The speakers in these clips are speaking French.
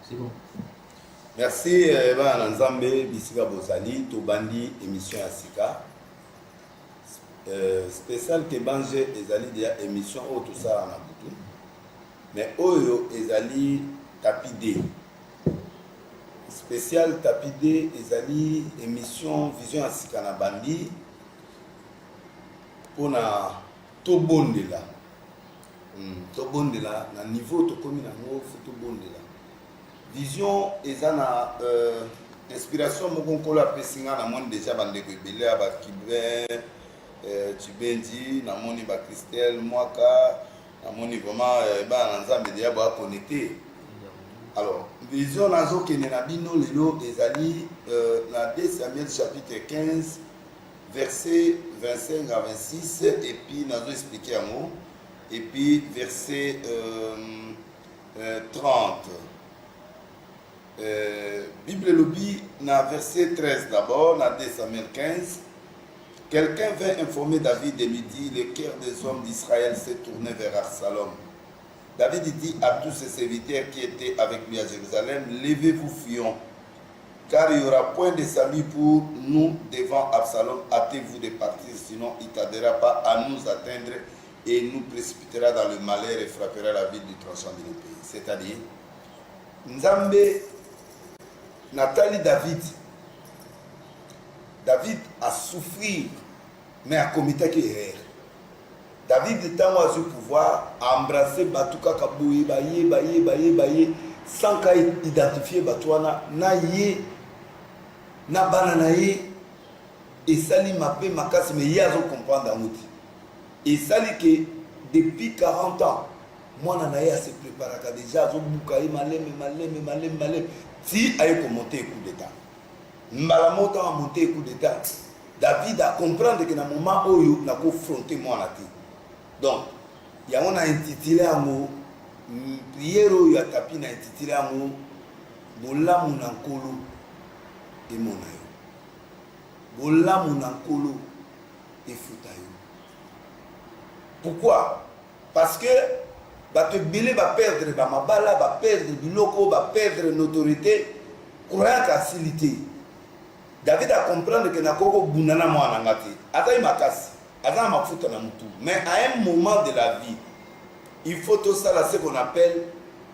C'est bon. Merci, Nzambe, Bisika Bozali, Tobandi, émission Asika. Spécial Kebanje, Ezali, déjà émission, oh, tout ça, en a beaucoup. Mais Oyo, Ezali, Tapide. Spécial Tapide, Ezali, émission Vision Asika na Bandi. Pour na Tobondela. Tobondela, na niveau, Tokomi na Ngo, Tobondela. Vision ezana inspiration mokonkola pesinga na moni déjà bande ko belé ba Kibren Chibendi na moni ba Christelle Mwaka na moni vraiment ba Nzambe déjà ba connecté. Alors vision nazo kene na bino lelo ezali na 2 Samuel chapitre 15 verset 25 à 26 et puis nazo expliquer un mot et puis verset 30. Bible Lobby, dans verset 13 d'abord, dans 2 Samuel 15, quelqu'un vint informer David et lui dit, le cœur des hommes d'Israël s'est tourné vers Absalom. David dit à tous ses serviteurs qui étaient avec lui à Jérusalem, levez-vous, fuyons, car il n'y aura point de salut pour nous devant Absalom, hâtez-vous de partir, sinon il ne tardera pas à nous atteindre et nous précipitera dans le malheur et frappera la ville du tranchant de l'épée. C'est-à-dire, Nzambe Nathalie David a souffert, mais a commis une erreur. David est en au pouvoir, a embrassé Batouka Kabouye, baye, sans qu'il identifie Batouana, na ye, na bananaye, et sali mapé makas, mais il y a un comprendre d'amouti. Et sali que depuis 40 ans, moi nanaye se prépare déjà, zo boukaye malem. Si il a monté un coup d'État, Mbalamoto a monté un coup d'État, David a compris que dans le moment où il a confronté moi. Donc, il y a intitulé un mot, prière où il a tapé, il a intitulé un mot, Bola Munankolo et Monayo. Bola Munankolo et Foutayo. Pourquoi? Parce que te belé va perdre mabala, va perdre biloko, va perdre l'autorité, croyant qu'à facilité. David a compris que nakoko bunana mo anangati. Ata imakasi, ata mafuta na mutu. Mais à un moment de la vie, il faut tout ça là ce qu'on appelle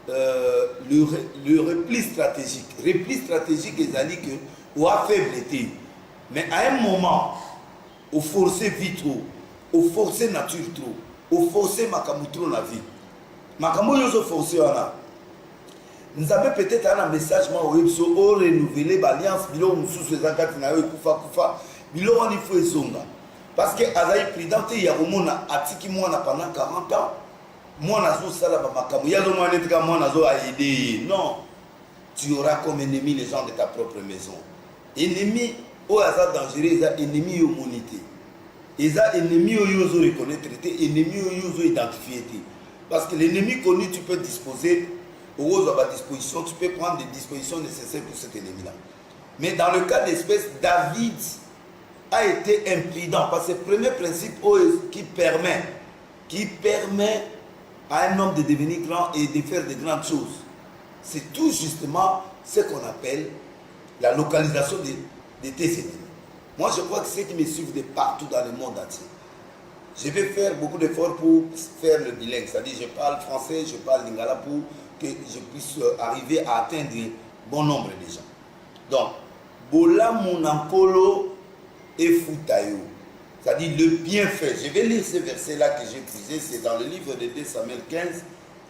le repli stratégique. Repli stratégique ezali que ou a faiblité. Mais à un moment, au forcer vite trop, au forcer nature trop, au forcer makamutro la vie. Makambo yozo forcé wana. Nous avons peut-être un message moi au so o renouveler l'alliance bilo mususu ezakati na yo kufa bilo wani fo ezonga. Parce que azai prudente ya komona atiki mwana pendant 40 ans. Mwana zo sala ba makambo ya zo mwana etika mwana zo aider. Non. Tu auras comme ennemi les gens de ta propre maison. Ennemi o aza dangereux, eza ennemi yo monité. Eza ennemi yo yozo reconnaître, ennemi yo yozo identifier. Parce que l'ennemi connu, tu peux disposer aux dispositions, tu peux prendre des dispositions nécessaires pour cet ennemi-là. Mais dans le cas d'espèce, David a été imprudent parce que le premier principe qui permet à un homme de devenir grand et de faire de grandes choses, c'est tout justement ce qu'on appelle la localisation de tes ennemis. Moi, je crois que ceux qui me suivent de partout dans le monde entier, je vais faire beaucoup d'efforts pour faire le bilingue. C'est-à-dire je parle français, je parle lingala pour que je puisse arriver à atteindre un bon nombre de gens. Donc, Bola Munankolo et Foutayo. C'est-à-dire le bienfait. Je vais lire ce verset-là que j'ai prisé. C'est dans le livre de 2 Samuel 15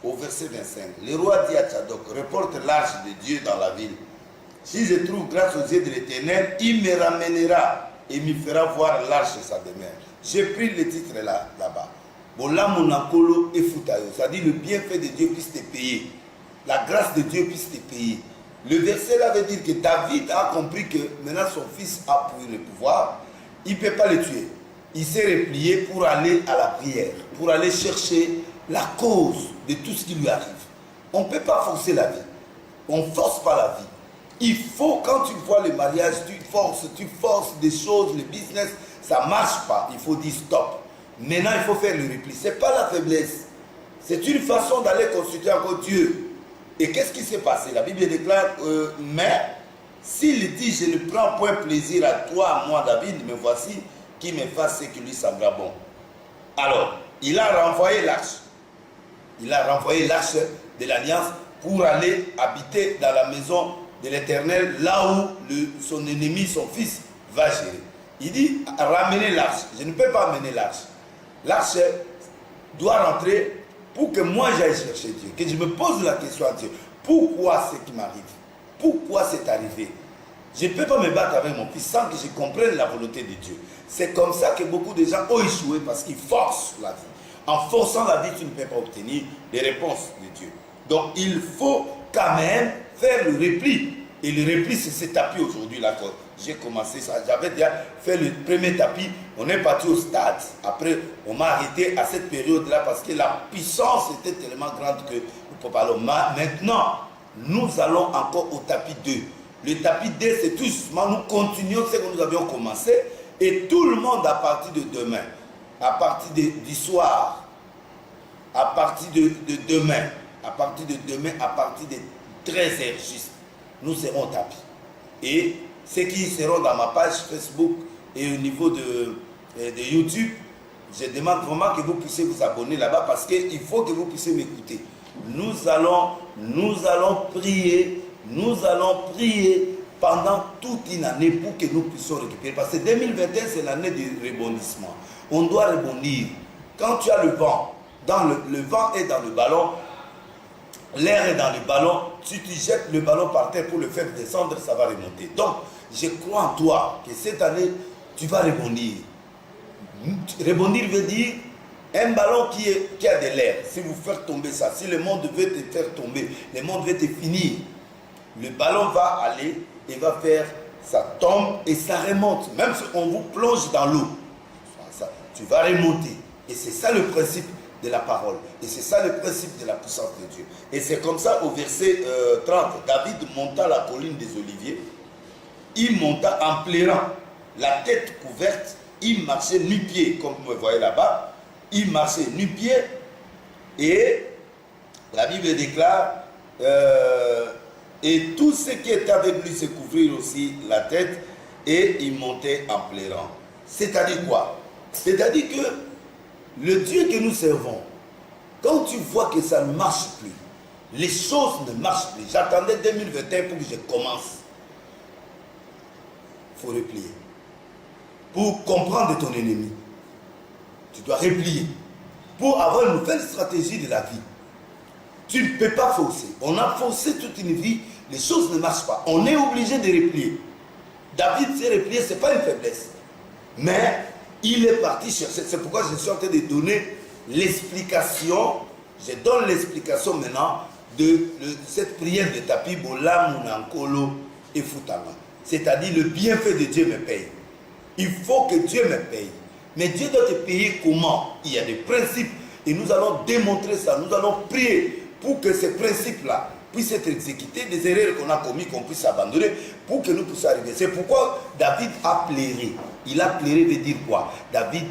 au verset 25. Le roi dit à Tchadok, reporte l'arche de Dieu dans la ville. Si je trouve grâce aux yeux de l'Éternel, il me ramènera et me fera voir l'arche de sa demeure. J'ai pris le titre là-bas. Bola Munankolo et Foutayo. C'est-à-dire le bienfait de Dieu puisse te payer. La grâce de Dieu puisse te payer. Le verset là veut dire que David a compris que maintenant son fils a pris le pouvoir. Il ne peut pas le tuer. Il s'est replié pour aller à la prière. Pour aller chercher la cause de tout ce qui lui arrive. On ne peut pas forcer la vie. On ne force pas la vie. Il faut, quand tu vois le mariage, tu forces des choses, le business, ça ne marche pas. Il faut dire stop. Maintenant, il faut faire le repli. Ce n'est pas la faiblesse. C'est une façon d'aller consulter encore Dieu. Et qu'est-ce qui s'est passé? La Bible déclare, mais s'il dit, je ne prends point plaisir à toi, à moi David, mais voici qui me fasse ce qui lui sembla bon. Alors, il a renvoyé l'arche. Il a renvoyé l'arche de l'Alliance pour aller habiter dans la maison de l'Éternel, là où son ennemi, son fils, va gérer. Il dit, ramenez l'arche. Je ne peux pas amener l'arche. L'arche doit rentrer pour que moi j'aille chercher Dieu. Que je me pose la question à Dieu. Pourquoi ce qui m'arrive? Pourquoi c'est arrivé? Je ne peux pas me battre avec mon fils sans que je comprenne la volonté de Dieu. C'est comme ça que beaucoup de gens ont échoué parce qu'ils forcent la vie. En forçant la vie, tu ne peux pas obtenir les réponses de Dieu. Donc il faut quand même faire le repli. Et le repli, c'est ce tapis aujourd'hui là. J'ai commencé ça. J'avais déjà fait le premier tapis. On est parti au stade. Après, on m'a arrêté à cette période-là parce que la puissance était tellement grande que nous ne pouvons pas aller. Maintenant, nous allons encore au tapis 2. Le tapis 2, c'est tout justement, nous continuons ce que nous avions commencé. Et tout le monde, à partir de demain, à partir du soir, à partir de demain, à partir de 13h juste, nous serons au tapis. Et ceux qui seront dans ma page Facebook et au niveau de YouTube, je demande vraiment que vous puissiez vous abonner là-bas parce qu'il faut que vous puissiez m'écouter. Nous allons prier pendant toute une année pour que nous puissions récupérer. Parce que 2021, c'est l'année du rebondissement. On doit rebondir. Quand tu as le vent, le vent est dans le ballon, l'air est dans le ballon, tu jettes le ballon par terre pour le faire descendre, ça va remonter. Donc, je crois en toi que cette année, tu vas rebondir. Rebondir veut dire un ballon qui a de l'air. Si vous faites tomber ça, si le monde veut te faire tomber, le monde veut te finir, le ballon va aller et va faire, ça tombe et ça remonte. Même si on vous plonge dans l'eau, tu vas remonter. Et c'est ça le principe de la parole. Et c'est ça le principe de la puissance de Dieu. Et c'est comme ça au verset 30, David monta la colline des Oliviers. Il monta en pleurant, la tête couverte. Il marchait nu-pied, comme vous me voyez là-bas. Il marchait nu-pied. Et la Bible déclare, et tous ceux qui étaient avec lui se couvrirent aussi la tête et il montait en pleurant. C'est-à-dire quoi? C'est-à-dire que le Dieu que nous servons, quand tu vois que ça ne marche plus, les choses ne marchent plus. J'attendais 2021 pour que je commence. Il faut replier. Pour comprendre ton ennemi, tu dois replier. Pour avoir une nouvelle stratégie de la vie, tu ne peux pas forcer. On a forcé toute une vie, les choses ne marchent pas. On est obligé de replier. David s'est replié, ce n'est pas une faiblesse. Mais il est parti chercher. C'est pourquoi je suis en train de donner l'explication. Je donne l'explication maintenant de cette prière de tapis Bola Munankolo et Futama. C'est-à-dire le bienfait de Dieu me paye. Il faut que Dieu me paye. Mais Dieu doit te payer comment? Il y a des principes et nous allons démontrer ça. Nous allons prier pour que ces principes-là puissent être exécutés, des erreurs qu'on a commises, qu'on puisse abandonner pour que nous puissions arriver. C'est pourquoi David a pleuré. Il a pleuré veut dire quoi? David,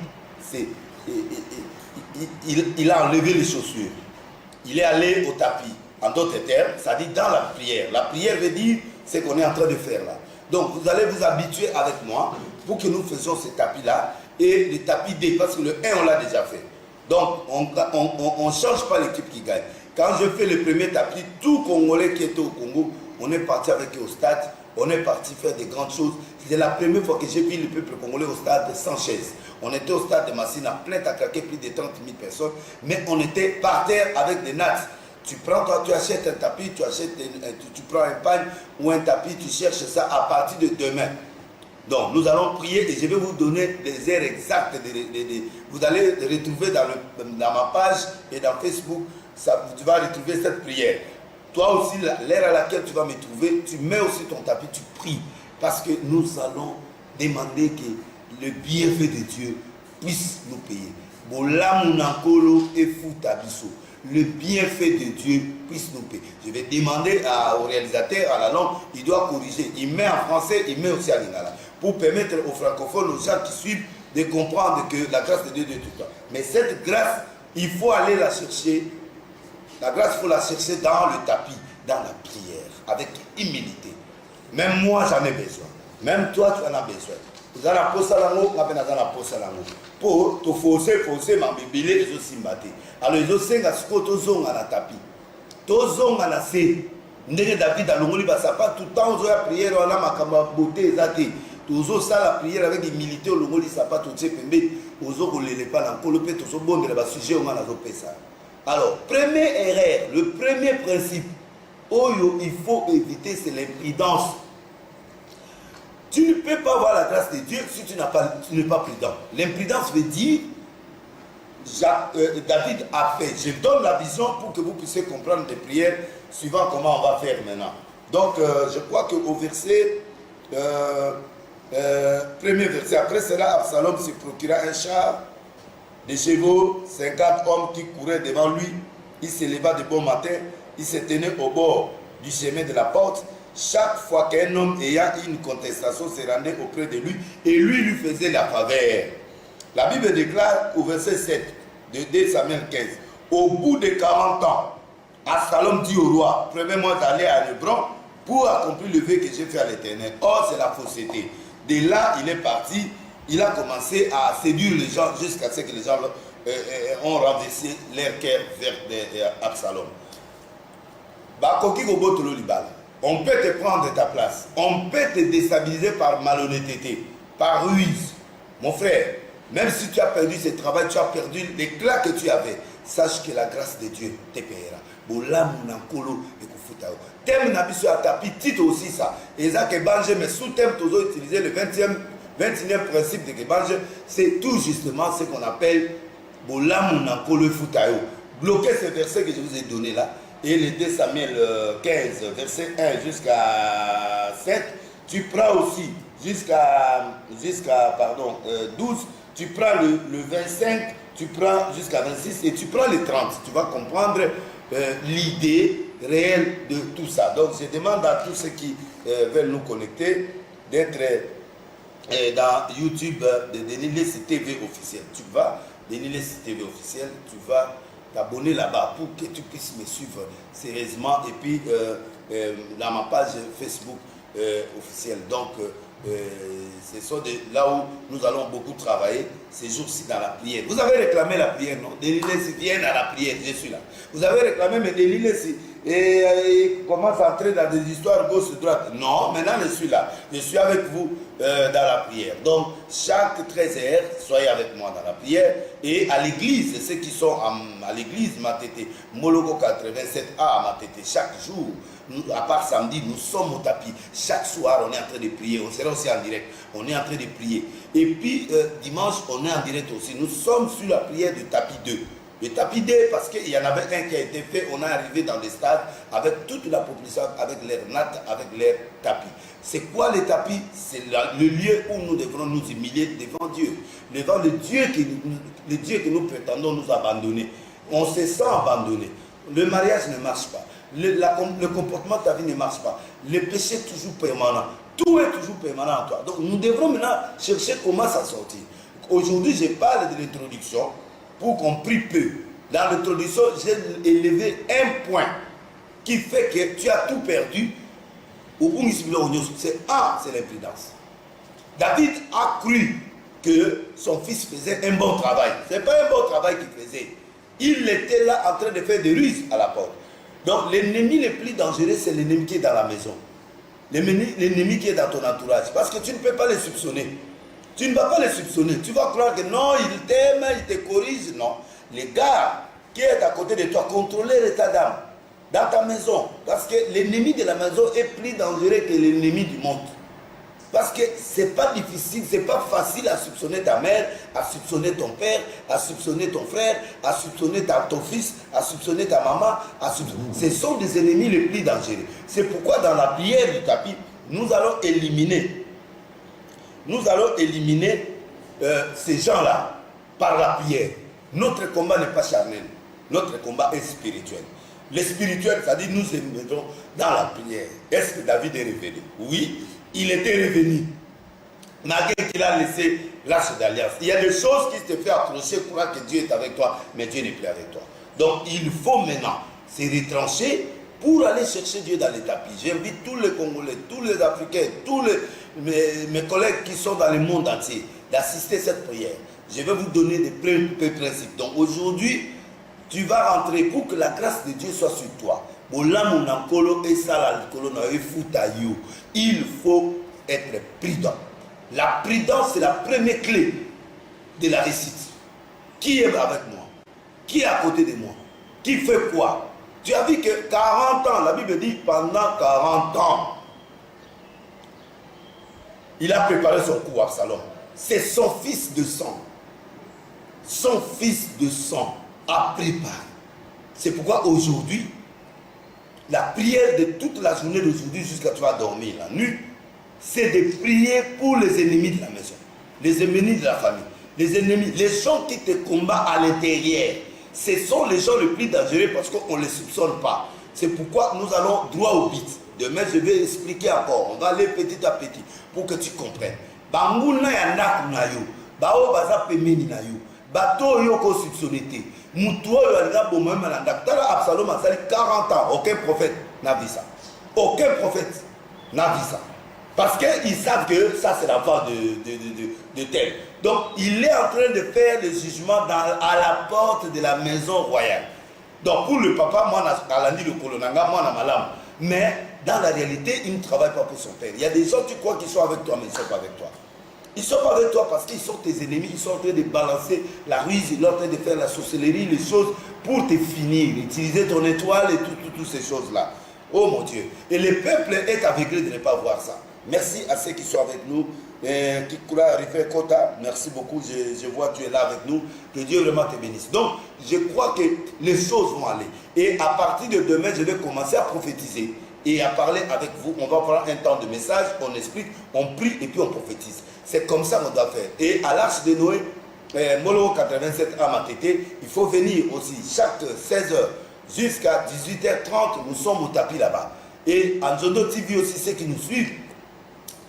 il a enlevé les chaussures. Il est allé au tapis. En d'autres termes, ça dit dans la prière. La prière veut dire ce qu'on est en train de faire là. Donc vous allez vous habituer avec moi pour que nous faisions ce tapis-là et le tapis D, parce que le 1 on l'a déjà fait. Donc on ne change pas l'équipe qui gagne. Quand je fais le premier tapis, tout Congolais qui était au Congo, on est parti avec eux au stade, on est parti faire des grandes choses. C'était la première fois que j'ai vu le peuple congolais au stade sans chaise. On était au stade de Massina, plein à craquer, plus de 30 000 personnes, mais on était par terre avec des nattes. Tu prends, toi, tu achètes un tapis, tu prends un pagne ou un tapis, tu cherches ça à partir de demain. Donc, nous allons prier et je vais vous donner des heures exactes. Vous allez retrouver dans ma page et dans Facebook, tu vas retrouver cette prière. Toi aussi, l'heure à laquelle tu vas me trouver, tu mets aussi ton tapis, tu pries. Parce que nous allons demander que le bienfait de Dieu puisse nous payer. Le bienfait de Dieu puisse nous payer. Je vais demander au réalisateur, à la langue, il doit corriger. Il met en français, il met aussi à lingala. Pour permettre aux francophones, aux gens qui suivent, de comprendre que la grâce de Dieu est tout le temps. Mais cette grâce, il faut aller la chercher. La grâce, il faut la chercher dans le tapis. dans la prière, avec humilité. Même moi, j'en ai besoin. Même toi, tu en as besoin. Vous avez la pose à l'amour, on a la pose à l'amour. Pour te forcer, ma bébé, les autres s'imbatter. Alors, les autres, c'est que tu as la tapis. Tu as la C. David, à l'ongoli, ça pas tout le temps, on a prière, on a ma beauté, toujours ça, la prière avec humilité, on a ça pas tout le temps, on a pas dans le colopé, on a bon de la sujet, on a ça. Alors, première erreur, le premier principe, il faut éviter, c'est l'imprudence. Tu ne peux pas avoir la grâce de Dieu si tu n'es pas prudent. L'imprudence veut dire, David a fait. Je donne la vision pour que vous puissiez comprendre les prières suivant comment on va faire maintenant. Donc, je crois qu'au verset, premier verset, après cela, Absalom se procura un char, des chevaux, 50 hommes qui couraient devant lui. Il se leva de bon matin, il se tenait au bord du chemin de la porte. Chaque fois qu'un homme ayant une contestation se rendait auprès de lui, et lui faisait la faveur. La Bible déclare au verset 7 de 2 Samuel 15, au bout de 40 ans, Absalom dit au roi, promets-moi d'aller à Hébron pour accomplir le vœu que j'ai fait à l'Éternel. Or, c'est la fausseté. De là, il est parti, il a commencé à séduire les gens jusqu'à ce que les gens ont renversé leur cœur vers Absalom. On peut te prendre ta place, on peut te déstabiliser par malhonnêteté, par ruse. Mon frère, même si tu as perdu ce travail, tu as perdu l'éclat que tu avais, sache que la grâce de Dieu te paiera. Thème n'abisso à tapis, titre aussi ça. Et ça que mais sous thème, tu as utilisé le 21e principe de Kebange, c'est tout justement ce qu'on appelle bloquer ce verset que je vous ai donné là. Et le 2 Samuel 15, verset 1 jusqu'à 7, tu prends aussi jusqu'à 12, tu prends le 25, tu prends jusqu'à 26 et tu prends le 30. Tu vas comprendre l'idée réelle de tout ça. Donc je demande à tous ceux qui veulent nous connecter d'être dans YouTube de Denilesi TV officiel. Tu vas, Denilesi TV officiel, tu vas t'abonner là-bas pour que tu puisses me suivre sérieusement et puis dans ma page Facebook officielle. Donc ce sont là où nous allons beaucoup travailler ces jours-ci dans la prière. Vous avez réclamé la prière, non? Denilesi vient dans la prière, je suis là. Vous avez réclamé, mais Denilesi et commence à entrer dans des histoires gauche-droite. Non, maintenant je suis là. Je suis avec vous dans la prière. Donc, chaque 13h, soyez avec moi dans la prière. Et à l'église, ceux qui sont à l'église, Matete, Moloko 87A à Matete, chaque jour, à part samedi, nous sommes au tapis. Chaque soir, on est en train de prier. On sera aussi en direct. On est en train de prier. Et puis, dimanche, on est en direct aussi. Nous sommes sur la prière du tapis 2. Le tapis 2, parce qu'il y en avait un qui a été fait, on est arrivé dans des stades avec toute la population, avec l'air natte, avec l'air tapis. C'est quoi le tapis? C'est le lieu où nous devrons nous humilier devant Dieu. Devant le Dieu que nous prétendons nous abandonner. On se sent abandonné. Le mariage ne marche pas. Le comportement de ta vie ne marche pas. Le péché est toujours permanent. Tout est toujours permanent en toi. Donc nous devrons maintenant chercher comment s'en sortir. Aujourd'hui, je parle de l'introduction. Pour qu'on prie peu. Dans l'introduction, j'ai élevé un point qui fait que tu as tout perdu. C'est l'imprudence. David a cru que son fils faisait un bon travail. Ce n'est pas un bon travail qu'il faisait. Il était là en train de faire des ruses à la porte. Donc l'ennemi le plus dangereux, c'est l'ennemi qui est dans la maison. L'ennemi qui est dans ton entourage. Parce que tu ne peux pas le soupçonner. Tu ne vas pas les soupçonner. Tu vas croire que non, il t'aime, il te corrige. Non. Les gars qui est à côté de toi, contrôler l'état d'âme dans ta maison. Parce que l'ennemi de la maison est plus dangereux que l'ennemi du monde. Parce que ce n'est pas difficile, ce n'est pas facile à soupçonner ta mère, à soupçonner ton père, à soupçonner ton frère, à soupçonner ton fils, à soupçonner ta maman. Ce sont des ennemis les plus dangereux. C'est pourquoi dans la prière du tapis, nous allons éliminer ces gens-là par la prière. Notre combat n'est pas charnel, notre combat est spirituel. Le spirituel, c'est-à-dire nous émettons dans la prière. Est-ce que David est revenu? Oui, il était revenu. Malgré qu'il a laissé l'arche d'alliance. Il y a des choses qui te font accrocher, croire que Dieu est avec toi, mais Dieu n'est plus avec toi. Donc il faut maintenant se retrancher pour aller chercher Dieu dans les tapis. J'invite tous les Congolais, tous les Africains, tous mes collègues qui sont dans le monde entier d'assister à cette prière. Je vais vous donner des principes. Donc aujourd'hui, tu vas rentrer pour que la grâce de Dieu soit sur toi. Il faut être prudent. La prudence, c'est la première clé de la réussite. Qui est avec moi? Qui est à côté de moi? Qui fait quoi? Tu as vu que 40 ans, la Bible dit pendant 40 ans, il a préparé son coup à Absalom. C'est son fils de sang. Son fils de sang a préparé. C'est pourquoi aujourd'hui, la prière de toute la journée d'aujourd'hui jusqu'à tu vas dormir la nuit, c'est de prier pour les ennemis de la maison, les ennemis de la famille, les ennemis, les gens qui te combattent à l'intérieur. Ce sont les gens les plus dangereux parce qu'on ne les soupçonne pas. C'est pourquoi nous allons droit au but. Demain, je vais expliquer encore. On va aller petit à petit pour que tu comprennes. Banguna ya ndaku na yo, bao baza pemeni na yo, bato yo ko soupçonné. Mutu oyo alinga bomoi na ndaku. Tala Absalom a sali 40 ans, aucun prophète n'a vu ça. Aucun prophète n'a vu ça. Parce qu'ils savent que ça c'est l'enfant de tel. Donc il est en train de faire le jugement à la porte de la maison royale. Donc pour le papa, moi on dit le colonanga, moi on a malam. Mais dans la réalité, il ne travaille pas pour son père. Il y a des gens, tu crois qu'ils sont avec toi, mais ils ne sont pas avec toi. Ils ne sont pas avec toi parce qu'ils sont tes ennemis, ils sont en train de balancer la ruse, ils sont en train de faire la sorcellerie, les choses pour te finir, utiliser ton étoile et toutes ces choses-là. Oh mon Dieu. Et le peuple est aveuglé de ne pas voir ça. Merci à ceux qui sont avec nous. Kikula Rife Kota, merci beaucoup. Je vois que tu es là avec nous. Que Dieu vraiment te bénisse. Donc, je crois que les choses vont aller. Et à partir de demain, je vais commencer à prophétiser et à parler avec vous. On va prendre un temps de message, on explique, on prie et puis on prophétise. C'est comme ça qu'on doit faire. Et à l'Arche de Noé, Molo 87 à Matété, il faut venir aussi chaque 16h jusqu'à 18h30. Nous sommes au tapis là-bas. Et Anzondo TV aussi, ceux qui nous suivent.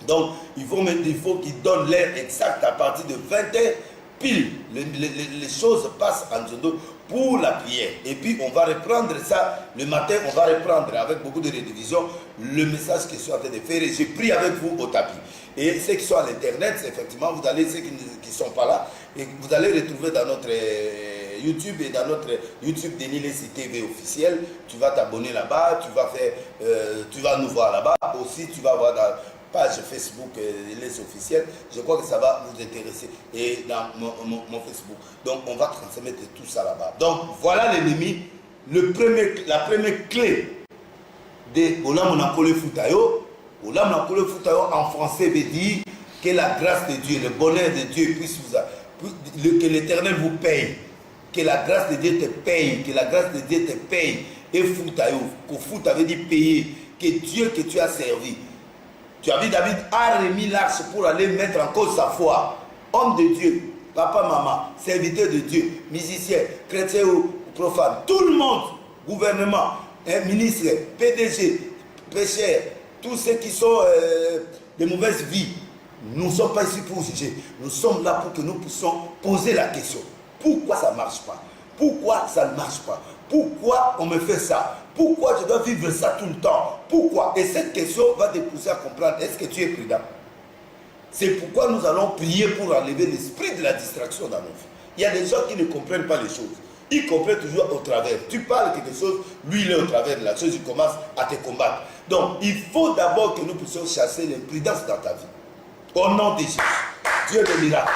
Donc, il faut qu'ils donnent l'heure exacte à partir de 20h pile. Les choses passent en Zondo pour la prière. Et puis, on va reprendre ça le matin. On va reprendre avec beaucoup de rédivision le message que je suis en train de faire. Et j'ai pris avec vous au tapis. Et ceux qui sont à l'internet, effectivement, vous allez, ceux qui ne sont pas là, et vous allez retrouver dans notre YouTube et dans notre YouTube Denis Lessi TV officiel. Tu vas t'abonner là-bas, tu vas nous voir là-bas. Aussi, tu vas voir dans page Facebook les officiels, je crois que ça va vous intéresser. Et dans mon Facebook. Donc on va transmettre tout ça là-bas. Donc voilà l'ennemi. La première clé de Olamunakole Futayo. Olamunakole Futayo en français veut dire que la grâce de Dieu, le bonheur de Dieu puisse que l'Éternel vous paye. Que la grâce de Dieu te paye. Que la grâce de Dieu te paye. Et Futayo. Que Futa veut dire payer. Que Dieu que tu as servi. Tu as vu, David a remis l'arche pour aller mettre en cause sa foi. Homme de Dieu, papa, maman, serviteur de Dieu, musicien, chrétien ou profane, tout le monde, gouvernement, ministre, PDG, pécheurs, tous ceux qui sont de mauvaise vie, nous ne sommes pas ici pour juger. Nous sommes là pour que nous puissions poser la question. Pourquoi ça ne marche pas? Pourquoi ça ne marche pas? Pourquoi on me fait ça? Pourquoi je dois vivre ça tout le temps? Pourquoi? Et cette question va te pousser à comprendre, est-ce que tu es prudent? C'est pourquoi nous allons prier pour enlever l'esprit de la distraction dans nos vies. Il y a des gens qui ne comprennent pas les choses. Ils comprennent toujours au travers. Tu parles quelque chose, lui il est au travers de la chose, il commence à te combattre. Donc il faut d'abord que nous puissions chasser l'imprudence dans ta vie. Au nom de Jésus, Dieu de miracle,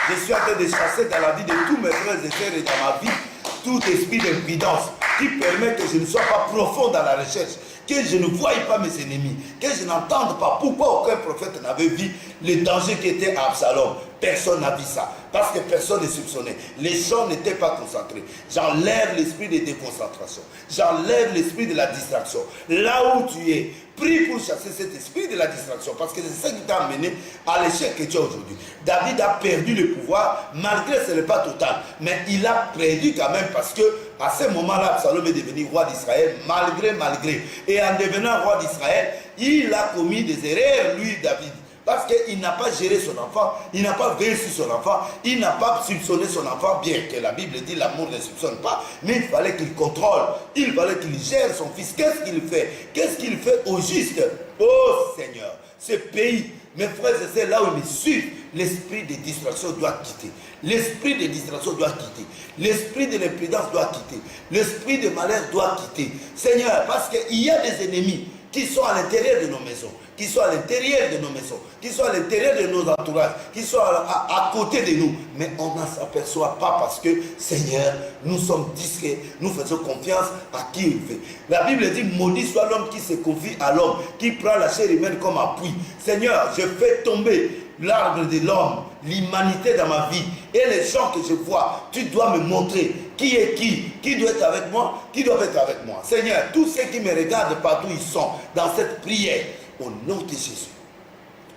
je suis en train de chasser dans la vie de tous mes frères et sœurs et dans ma vie tout esprit d'imprudence qui permet que je ne sois pas profond dans la recherche, que je ne voie pas mes ennemis, que je n'entende pas pourquoi aucun prophète n'avait vu le danger qui était à Absalom. Personne n'a vu ça, parce que personne ne soupçonnait. Les gens n'étaient pas concentrés. J'enlève l'esprit de déconcentration. J'enlève l'esprit de la distraction. Là où tu es, prie pour chasser cet esprit de la distraction, parce que c'est ça qui t'a amené à l'échec que tu as aujourd'hui. David a perdu le pouvoir, malgré ce n'est pas total, mais il a perdu quand même, parce que à ce moment-là, Absalom est devenu roi d'Israël, malgré. Et en devenant roi d'Israël, il a commis des erreurs, lui, David. Parce qu'il n'a pas géré son enfant, il n'a pas veillé sur son enfant, il n'a pas soupçonné son enfant, bien que la Bible dit l'amour ne soupçonne pas, mais il fallait qu'il contrôle, il fallait qu'il gère son fils. Qu'est-ce qu'il fait? Qu'est-ce qu'il fait au juste? Oh Seigneur, ce pays, mes frères et sœurs, là où ils me suivent, l'esprit de distraction doit quitter. L'esprit de distraction doit quitter. L'esprit de l'imprudence doit quitter. L'esprit de malheur doit quitter. Seigneur, parce qu'il y a des ennemis qui sont à l'intérieur de nos maisons, qui sont à l'intérieur de nos maisons, qui sont à l'intérieur de nos entourages, qui sont à côté de nous. Mais on ne s'aperçoit pas parce que, Seigneur, nous sommes discrets, nous faisons confiance à qui il fait. La Bible dit, maudit soit l'homme qui se confie à l'homme, qui prend la chair humaine comme appui. Seigneur, je fais tomber l'arbre de l'homme, l'humanité dans ma vie, et les gens que je vois, tu dois me montrer qui est qui doit être avec moi, qui doit être avec moi. Seigneur, tous ceux qui me regardent partout ils sont dans cette prière, au nom de Jésus,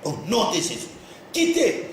au nom de Jésus, quittez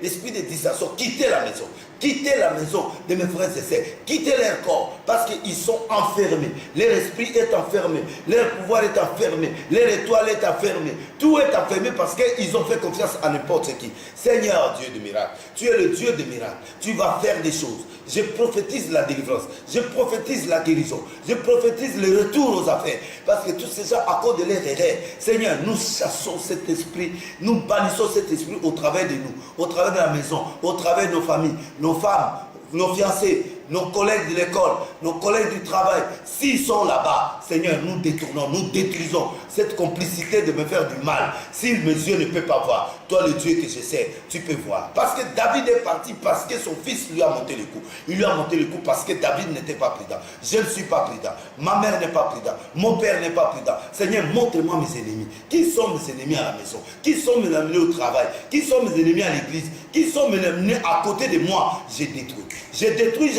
l'esprit de distraction, quittez la maison de mes frères et sœurs, quittez leur corps, parce qu'ils sont enfermés, leur esprit est enfermé, leur pouvoir est enfermé, leur étoile est enfermée, tout est enfermé parce qu'ils ont fait confiance à n'importe qui. Seigneur Dieu de miracles, tu es le Dieu de miracles, tu vas faire des choses. Je prophétise la délivrance, je prophétise la guérison, je prophétise le retour aux affaires, parce que tous ces gens, à cause de leur erreur, Seigneur, nous chassons cet esprit, nous bannissons cet esprit au travers de nous, au travers de la maison, au travers de nos familles, nos femmes, nos fiancés, nos collègues de l'école, nos collègues du travail. S'ils sont là-bas, Seigneur, nous détournons, nous détruisons cette complicité de me faire du mal. Si mes yeux ne peuvent pas voir, toi le Dieu que je sais, tu peux voir. Parce que David est parti parce que son fils lui a monté le coup. Il lui a monté le coup parce que David n'était pas prudent. Je ne suis pas prudent. Ma mère n'est pas prudente. Mon père n'est pas prudent. Seigneur, montre-moi mes ennemis. Qui sont mes ennemis à la maison? Qui sont mes ennemis au travail? Qui sont mes ennemis à l'église? Qui sont mes ennemis à côté de moi? J'ai détruit. J'ai détruit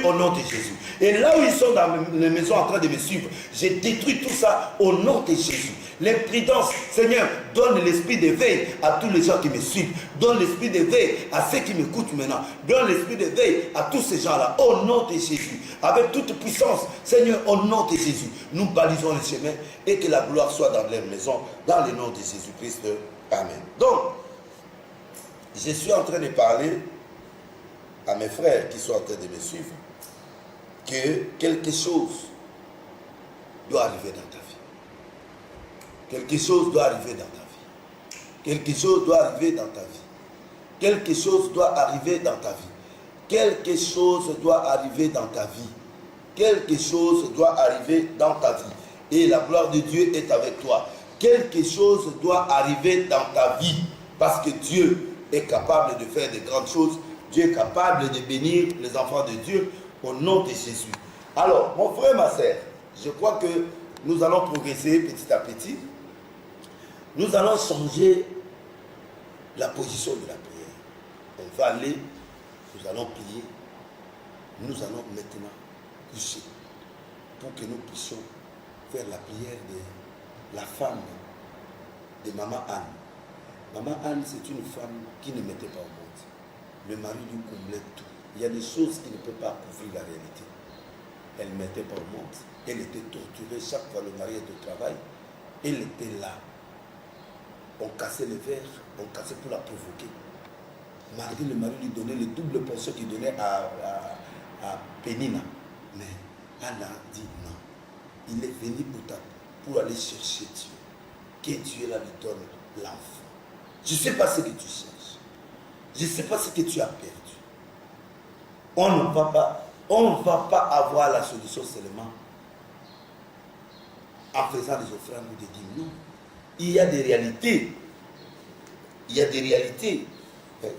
au nom de Jésus. Et là où ils sont dans les maisons en train de me suivre, j'ai détruit tout ça au nom de Jésus. L'imprudence, Seigneur, donne l'esprit d'éveil à tous les gens qui me suivent. Donne l'esprit d'éveil à ceux qui m'écoutent maintenant. Donne l'esprit d'éveil à tous ces gens-là, au nom de Jésus. Avec toute puissance, Seigneur, au nom de Jésus, nous balisons les chemins et que la gloire soit dans leur maison, dans le nom de Jésus-Christ. Amen. Donc, je suis en train de parler à mes frères qui sont en train de me suivre, que quelque chose doit arriver dans ta vie. Quelque chose doit arriver dans ta vie. Quelque chose doit arriver dans ta vie. Quelque chose doit arriver dans ta vie. Quelque chose doit arriver dans ta vie. Quelque chose doit arriver dans ta vie. Et la gloire de Dieu est avec toi. Quelque chose doit arriver dans ta vie. Parce que Dieu est capable de faire de grandes choses. Dieu est capable de bénir les enfants de Dieu au nom de Jésus. Alors, mon frère, ma soeur, je crois que nous allons progresser petit à petit. Nous allons changer la position de la prière. On va aller, nous allons prier. Nous allons maintenant coucher pour que nous puissions faire la prière de la femme de Maman Anne. Maman Anne, c'est une femme qui ne mettait pas au monde. Le mari lui comblait tout. Il y a des choses qui ne peuvent pas couvrir la réalité. Elle ne mettait pas au monde. Elle était torturée chaque fois le mari était au travail. Elle était là. On cassait les verres, on cassait pour la provoquer. Malgré le mari lui donnait le double portion qu'il donnait à Pénina. Mais Anna dit non. Il est venu pour aller chercher Dieu. Que Dieu là lui donne l'enfant. Je ne sais pas ce que tu cherches. Je ne sais pas ce que tu as perdu. On ne va pas avoir la solution seulement en faisant des offrandes ou des dîmes. Non. Il y a des réalités. Il y a des réalités.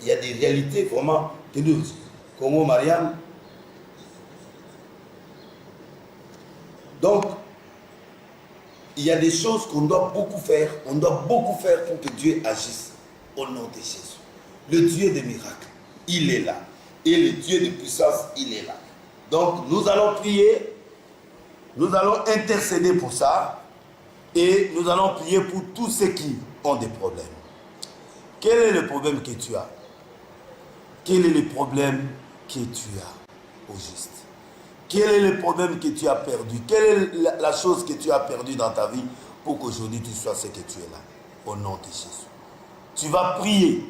Il y a des réalités vraiment que nous, Congo Mariam. Donc, il y a des choses qu'on doit beaucoup faire. On doit beaucoup faire pour que Dieu agisse au nom de Jésus. Le Dieu des miracles, il est là. Et le Dieu de puissance, il est là. Donc, nous allons prier. Nous allons intercéder pour ça. Et nous allons prier pour tous ceux qui ont des problèmes. Quel est le problème que tu as? Quel est le problème que tu as au juste? Quel est le problème que tu as perdu? Quelle est la chose que tu as perdue dans ta vie pour qu'aujourd'hui tu sois ce que tu es là? Au nom de Jésus. Tu vas prier.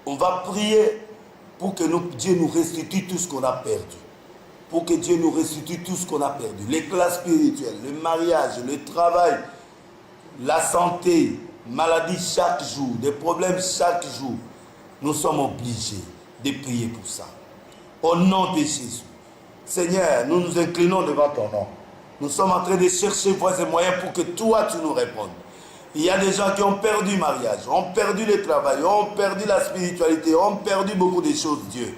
On va prier pour que Dieu nous restitue tout ce qu'on a perdu. Pour que Dieu nous restitue tout ce qu'on a perdu. L'éclat spirituel, le mariage, le travail, la santé, maladie chaque jour, des problèmes chaque jour. Nous sommes obligés de prier pour ça. Au nom de Jésus. Seigneur, nous nous inclinons devant ton nom. Nous sommes en train de chercher voies et moyens pour que toi, tu nous répondes. Il y a des gens qui ont perdu le mariage, ont perdu le travail, ont perdu la spiritualité, ont perdu beaucoup de choses, Dieu.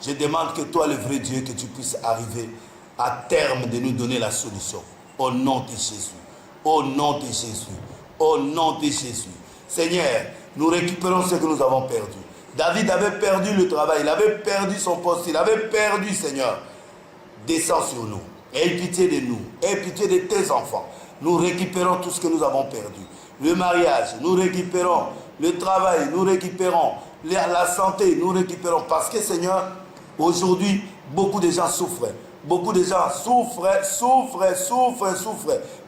Je demande que toi, le vrai Dieu, que tu puisses arriver à terme de nous donner la solution. Au nom de Jésus. Au nom de Jésus. Au nom de Jésus. Seigneur, nous récupérons ce que nous avons perdu. David avait perdu le travail, il avait perdu son poste, il avait perdu, Seigneur. Descends sur nous. Aie pitié de nous. Aie pitié de tes enfants. Nous récupérons tout ce que nous avons perdu. Le mariage, nous récupérons. Le travail, nous récupérons. La santé, nous récupérons. Parce que, Seigneur, aujourd'hui, beaucoup de gens souffrent. Beaucoup de gens souffrent.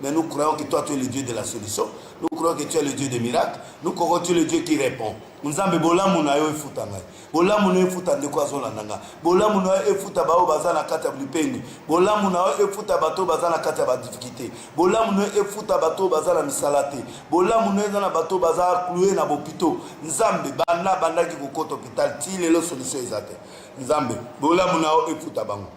Mais nous croyons que toi, tu es le Dieu de la solution. Nous croyons que tu es le Dieu des miracles. Nous croyons que tu es le Dieu qui répond. Nous avons bolamu na yo efuta ngai. Bolamu na efuta ndeko azolanda nga. Bolamu na efuta bao bazana kati ya lipengi. Bolamu na efuta bato bazana kati ya ba difficulté. Bolamu na efuta bato bazana misalate. Bolamu na na bato bazana cloué na bopito. Nzambe banda ki kokota hôpital ti lelo solution ezate. Nzambe bolamu na efuta bango.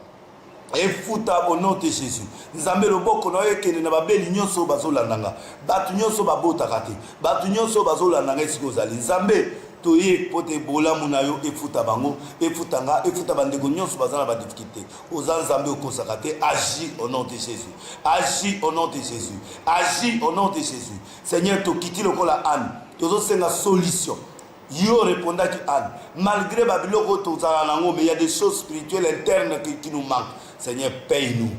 Efuta au nom de Jésus. Nzambe loboko na yekene na babeli nyonso bazolandanga. Batu nyonso babotaka te. Batu nyonso bazolandanga esiko zali. Nzambe toye pote bolamu na yo efuta bango, efutanga, efuta bandeko nyonso bazana ba difficulté. Oza Nzambe okosaka te. Agis au nom de Jésus. Agis au nom de Jésus. Agis au nom de Jésus. Seigneur, to kiti lokola Anne. Tozo senga solution. Yo répondaki Anne. Malgré babiloko tozala nango, mais il y a des choses spirituelles internes qui nous manquent. Seigneur, paye-nous.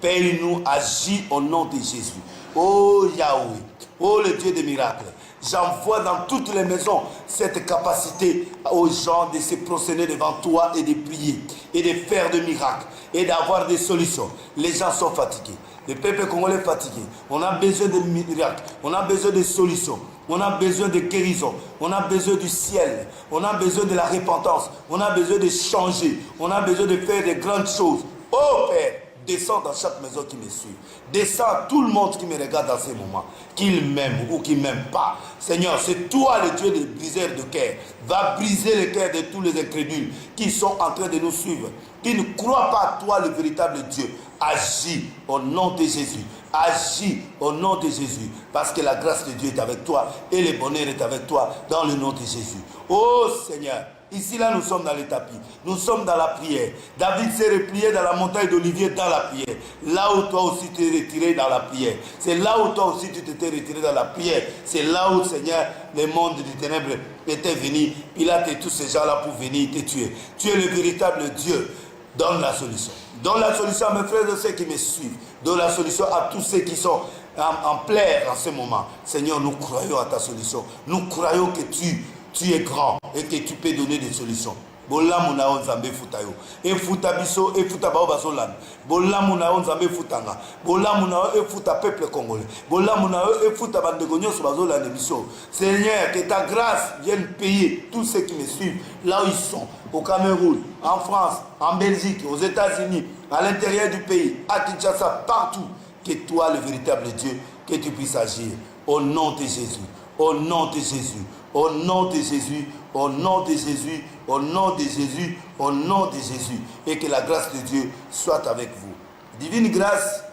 Paye-nous, agis au nom de Jésus. Oh Yahweh, oh le Dieu des miracles. J'envoie dans toutes les maisons cette capacité aux gens de se prosterner devant toi et de prier et de faire des miracles et d'avoir des solutions. Les gens sont fatigués. Le peuple congolais est fatigué. On a besoin de miracles. On a besoin de solutions. On a besoin de guérison. On a besoin du ciel. On a besoin de la repentance. On a besoin de changer. On a besoin de faire de grandes choses. Oh Père, descends dans chaque maison qui me suit. Descends à tout le monde qui me regarde dans ces moments. Qu'il m'aime ou qu'il ne m'aime pas. Seigneur, c'est toi le Dieu des briseurs de cœur. Va briser le cœur de tous les incrédules qui sont en train de nous suivre. Qui ne croient pas à toi le véritable Dieu. Agis au nom de Jésus. Agis au nom de Jésus. Parce que la grâce de Dieu est avec toi. Et le bonheur est avec toi dans le nom de Jésus. Oh Seigneur. Ici, là, nous sommes dans les tapis. Nous sommes dans la prière. David s'est replié dans la montagne d'Olivier dans la prière. Là où toi aussi tu t'es retiré dans la prière. C'est là où toi aussi tu t'étais retiré dans la prière. C'est là où, Seigneur, le monde des ténèbres était venu. Pilate et tous ces gens-là pour venir te tuer. Tu es le véritable Dieu. Donne la solution. Donne la solution à mes frères et ceux qui me suivent. Donne la solution à tous ceux qui sont en pleurs en ce moment. Seigneur, nous croyons à ta solution. Nous croyons que tu es grand et que tu peux donner des solutions. Bolamu na Nzambe futa yo. Efuta biso, efuta bao bazolan. Bolamu na Nzambe futanga. Bolamu na efuta peuple congolais. Bolamu na efuta bandeko nyonso bazolan biso. Seigneur, que ta grâce vienne payer tous ceux qui me suivent là où ils sont. Au Cameroun, en France, en Belgique, aux États-Unis, à l'intérieur du pays, à Kinshasa, partout. Que toi, le véritable Dieu, que tu puisses agir. Au nom de Jésus. Au nom de Jésus. Au nom de Jésus, au nom de Jésus, au nom de Jésus, au nom de Jésus. Et que la grâce de Dieu soit avec vous. Divine grâce,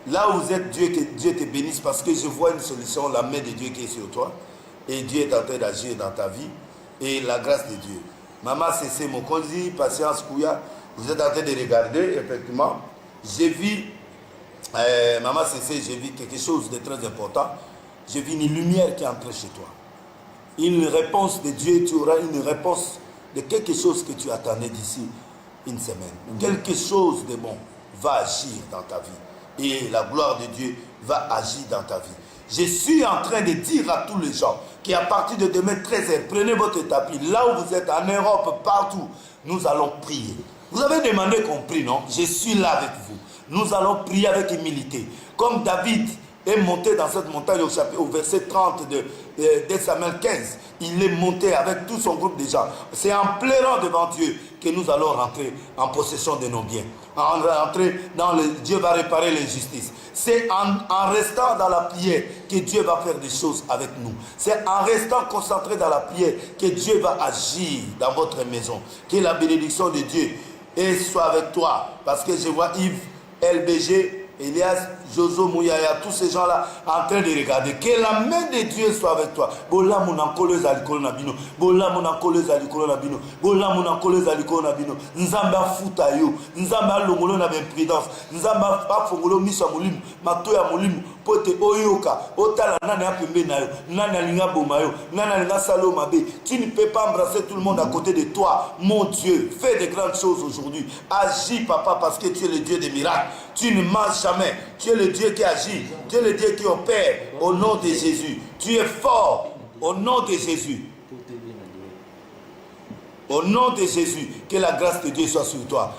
là où vous êtes, Dieu, que Dieu te bénisse parce que je vois une solution, la main de Dieu qui est sur toi. Et Dieu est en train d'agir dans ta vie. Et la grâce de Dieu. Maman Cessé Mokonzi, Patience Kouya, vous êtes en train de regarder, effectivement. J'ai vu, Maman Cessé, j'ai vu quelque chose de très important. J'ai vu une lumière qui est entrée chez toi. Une réponse de Dieu, tu auras une réponse de quelque chose que tu attendais d'ici une semaine. Quelque chose de bon va agir dans ta vie. Et la gloire de Dieu va agir dans ta vie. Je suis en train de dire à tous les gens qu'à partir de demain 13h, prenez votre tapis. Là où vous êtes, en Europe, partout, nous allons prier. Vous avez demandé qu'on prie, non? Je suis là avec vous. Nous allons prier avec humilité. Comme David est monté dans cette montagne au verset 30 de Samuel 15. Il est monté avec tout son groupe de gens. C'est en pleurant devant Dieu que nous allons rentrer en possession de nos biens. Dieu va réparer l'injustice. C'est en restant dans la prière que Dieu va faire des choses avec nous. C'est en restant concentré dans la prière que Dieu va agir dans votre maison. Que la bénédiction de Dieu soit avec toi. Parce que je vois Yves, LBG, Elias, Jozo, Mouyaya, tous ces gens-là en train de regarder. Que la main de Dieu soit avec toi. Bola mon ankoleuse alikolo nabino. Bola mon ankoleuse alikolo nabino. Bola mon ankoleuse alikolo nabino. Nzamba futa yo. Nzamba longolo na imprudence. Nzamba afongolo miso mulimu. Mato ya mulimu. Pote oyoka. Otala nani apembe na yo. Nani alinga boma yo. Nani alinga salo mabe. Tu ne peux pas embrasser tout le monde à côté de toi. Mon Dieu, fais de grandes choses aujourd'hui. Agis, papa, parce que tu es le Dieu des miracles. Tu ne manges jamais. Tu es le Dieu qui agit. Tu es le Dieu qui opère. Au nom de Jésus. Tu es fort. Au nom de Jésus. Au nom de Jésus. Que la grâce de Dieu soit sur toi.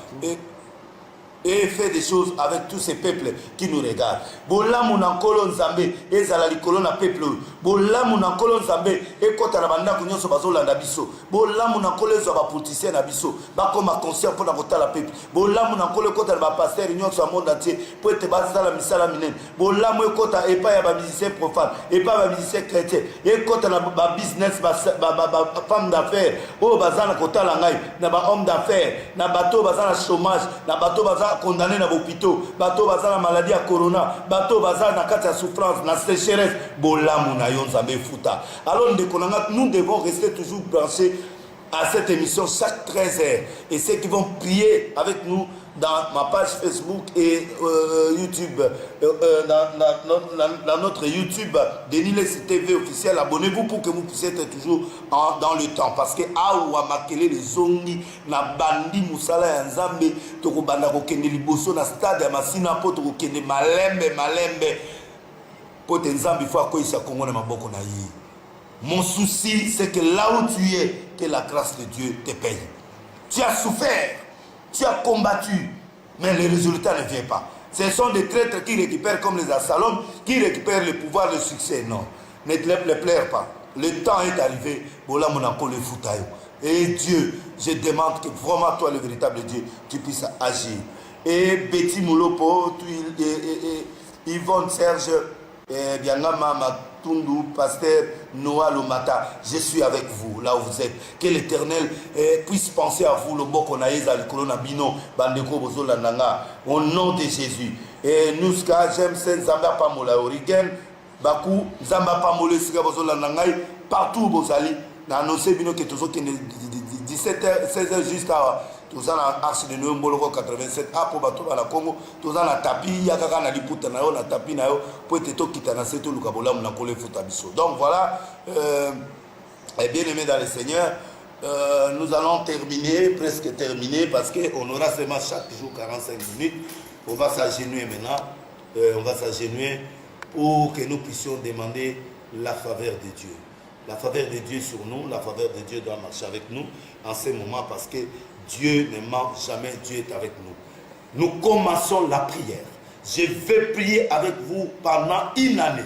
Et fais des choses avec tous ces peuples qui nous regardent. Bola munankolo nzambe ezala likolo na peuple. Bola munankolo nzambe ekota na banda kunyoso bazolanda biso. Bola munankolo ezo ba politicien na biso. Ba koma conscient pour na kotala peuple. Bola munankolo ekota na ba pasteur nyonso ya monde entier pour être bazala misala minene. Bola mu ekota epa ya ba musicien profane, epa ba musicien chrétien, ekota na ba business ba femme d'affaires, o bazana kotala ngai na ba homme d'affaires, na bateau bazana chômage, na bateau bazana condamné dans l'hôpital, bateau bazar la maladie à corona, bateau bazar na kati ya souffrance, na sécheresse, bola muna yon zambe futa. Alors nous devons rester toujours branchés à cette émission chaque 13h. Et ceux qui vont prier avec nous dans ma page Facebook et YouTube, dans notre YouTube, Denis Lessi TV officiel, abonnez-vous pour que vous puissiez être toujours dans le temps. Parce que awa makele les zongi na bandi musala ya nzambe toko banda ko kende liboso na stade ya masina po toko kende malembe po te nzambe faut akoisa Kongo na maboko na ye. Mon souci c'est que là où tu es, que la grâce de Dieu te paye. Tu as souffert. Tu as combattu, mais le résultat ne vient pas. Ce sont des traîtres qui récupèrent comme les Absalom, qui récupèrent le pouvoir, le succès. Non, ne te les plaire pas. Le temps est arrivé. Et Dieu, je demande que vraiment toi, le véritable Dieu, tu puisses agir. Et Betty Moulopo, Yvonne Serge, Biangama Matundu, Pasteur Noah Lomata, je suis avec vous là où vous êtes. Que l'Éternel puisse penser à vous, le Bokonaïza, le Corona Bino, Bandeko Bozola Nanga, au nom de Jésus. Et nous, j'aime Zamba Pamola Origen, Baku, Zamba Pamole Siga Bozola Nangai, partout Bozali, dans nos Bino qui est toujours 17h, 16h juste à. Tous en arche de Nouveau 87 A pour battre la Congo, tous en la tapis, Yakaka na liputa na yo, na tapis na yo, pour être tout quitte na seto lukabola na kole futabiso. Donc voilà, bien aimé dans le Seigneur, nous allons terminer, presque terminer, parce qu'on aura seulement chaque jour 45 minutes. On va s'agenouiller maintenant, on va s'agenouiller pour que nous puissions demander la faveur de Dieu. La faveur de Dieu sur nous, la faveur de Dieu doit marcher avec nous en ce moment parce que Dieu ne ment jamais, Dieu est avec nous. Nous commençons la prière. Je vais prier avec vous pendant une année.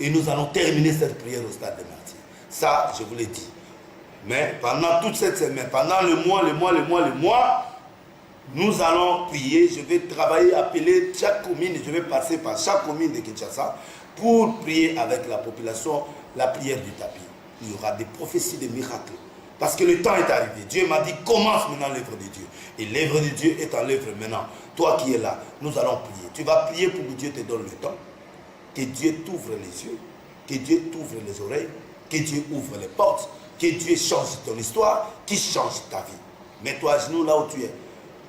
Et nous allons terminer cette prière au stade de martyrs. Ça, je vous l'ai dit. Mais pendant toute cette semaine, pendant le mois, nous allons prier. Je vais travailler, appeler chaque commune. Je vais passer par chaque commune de Kinshasa pour prier avec la population la prière du tapis. Il y aura des prophéties, des miracles. Parce que le temps est arrivé. Dieu m'a dit, commence maintenant l'œuvre de Dieu. Et l'œuvre de Dieu est en l'œuvre maintenant. Toi qui es là, nous allons prier. Tu vas prier pour que Dieu te donne le temps. Que Dieu t'ouvre les yeux. Que Dieu t'ouvre les oreilles. Que Dieu ouvre les portes. Que Dieu change ton histoire. Qu'il change ta vie. Mets-toi à genoux là où tu es.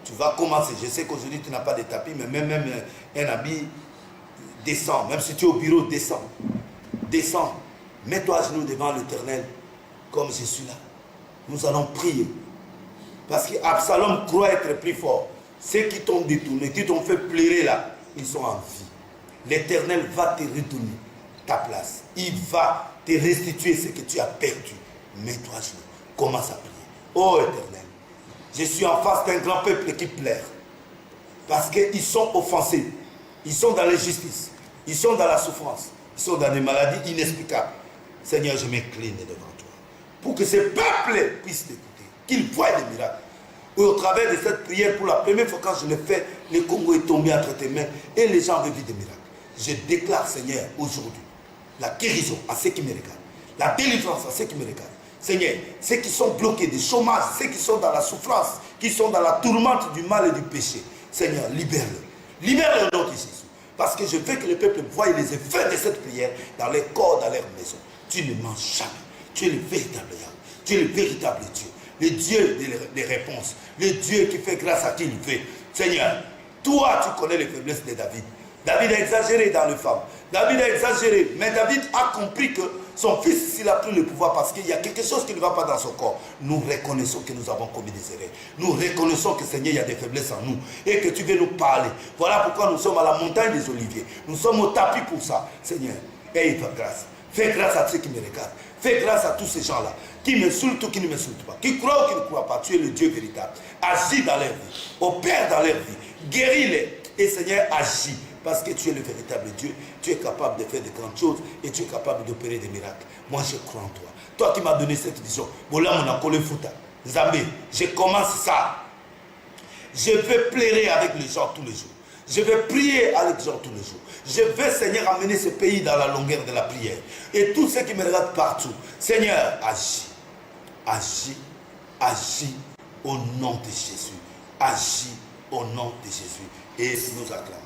Tu vas commencer. Je sais qu'aujourd'hui tu n'as pas de tapis, mais même un habit, descend. Même si tu es au bureau, descends. Descends. Mets-toi à genoux devant l'Éternel comme je suis là. Nous allons prier. Parce qu'Absalom croit être plus fort. Ceux qui t'ont détourné, qui t'ont fait pleurer là, ils sont en vie. L'Éternel va te retourner ta place. Il va te restituer ce que tu as perdu. Mets-toi à genoux. Commence à prier. Oh Éternel, je suis en face d'un grand peuple qui pleure. Parce qu'ils sont offensés. Ils sont dans l'injustice. Ils sont dans la souffrance. Ils sont dans des maladies inexplicables. Seigneur, je m'incline devant toi. Pour que ces peuples puissent t'écouter. Qu'ils voient des miracles. Et au travers de cette prière, pour la première fois quand je l'ai fait, le Congo est tombé entre tes mains et les gens ont vécu des miracles. Je déclare, Seigneur, aujourd'hui, la guérison à ceux qui me regardent. La délivrance à ceux qui me regardent. Seigneur, ceux qui sont bloqués du chômage, ceux qui sont dans la souffrance, qui sont dans la tourmente du mal et du péché. Seigneur, libère-le. Libère-le au nom de Jésus. Parce que je veux que le peuple voie les effets de cette prière dans les corps, dans leur maison. Tu ne mens jamais. Tu es le véritable Yahweh. Tu es le véritable Dieu. Le Dieu des réponses. Le Dieu qui fait grâce à qui il fait. Seigneur, toi, tu connais les faiblesses de David. David a exagéré dans les femmes. David a exagéré. Mais David a compris que son fils, s'il a pris le pouvoir parce qu'il y a quelque chose qui ne va pas dans son corps, nous reconnaissons que nous avons commis des erreurs. Nous reconnaissons que Seigneur, il y a des faiblesses en nous et que tu veux nous parler. Voilà pourquoi nous sommes à la montagne des Oliviers. Nous sommes au tapis pour ça. Seigneur, aie ta grâce. Fais grâce à ceux qui me regardent. Fais grâce à tous ces gens-là qui m'insultent ou qui ne m'insultent pas, qui croient ou qui ne croient pas. Tu es le Dieu véritable. Agis dans leur vie. Opère dans leur vie. Guéris-les. Et Seigneur, agis. Parce que tu es le véritable Dieu, tu es capable de faire de grandes choses et tu es capable d'opérer des miracles. Moi, je crois en toi. Toi qui m'as donné cette vision, Zambé, je commence ça. Je vais plairer avec les gens tous les jours. Je vais prier avec les gens tous les jours. Je vais, Seigneur, amener ce pays dans la longueur de la prière. Et tous ceux qui me regardent partout, Seigneur, agis. Agis. Agis au nom de Jésus. Agis au nom de Jésus. Et nous acclamons.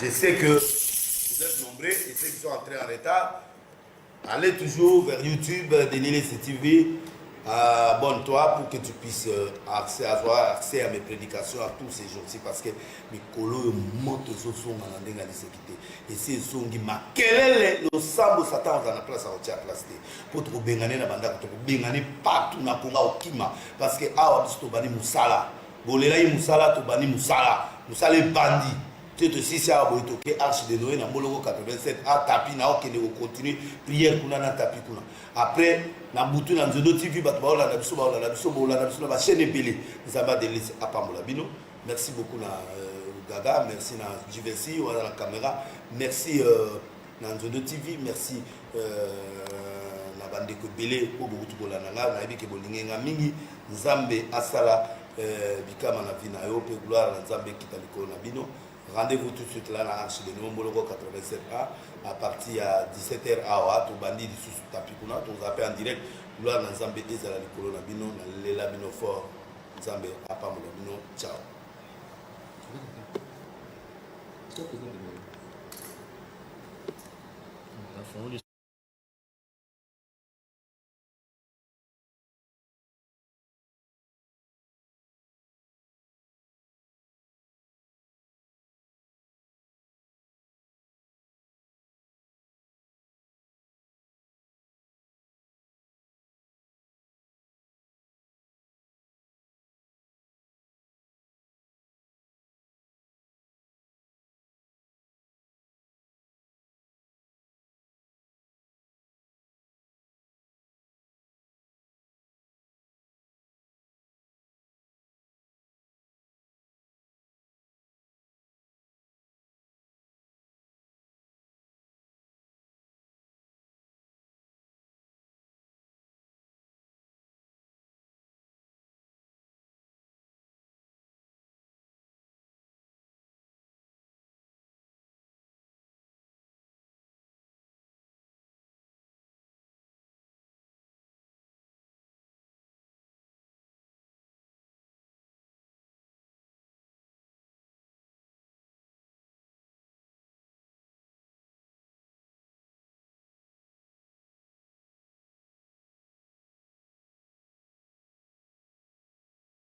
Je sais que vous êtes nombreux et ceux qui sont entrés en retard, allez toujours vers YouTube, Denile CTV, abonne-toi pour que tu puisses avoir accès à mes prédications à tous ces jours-ci parce que mes colos montent aux sons en andeng à l'isséquité. Et c'est son qui m'a quel le sambo satan dans la place à la place pour te benganer na banda pour te benganer partout na Congo au Kima parce que awa bisto bani musala bolela yi musala to bani musala musala bandi. Tu te si c'est à Boitoke, Arche de Noé, dans Mologo 87, à Tapi, na ok, on continue, prière pour na Tapi. Après, na Boutou, dans Zodo TV, la chaîne est belée. Nous avons délaissé à Pamolabino. Merci beaucoup, Gaga, merci, na JVC, ou à la caméra. Merci, dans Zodo TV, merci, na Bandeko Belé, au Boutou Bolananga, na Ebike Bolingenga Mingi, Zambé, Asala, Bikama na Vinayo, Pe Gloire, Zambé, Kitaliko Nabino. Rendez-vous tout de suite là, dans Arche de Nomologo 87A, à partir à 17h à tout bandit du sous tapikuna, tout vous appelle en direct, gloire dans Zambé, Ezala Nicolo Nabino, dans Lela Bino Fort, Zambé, Apamola Bino, ciao.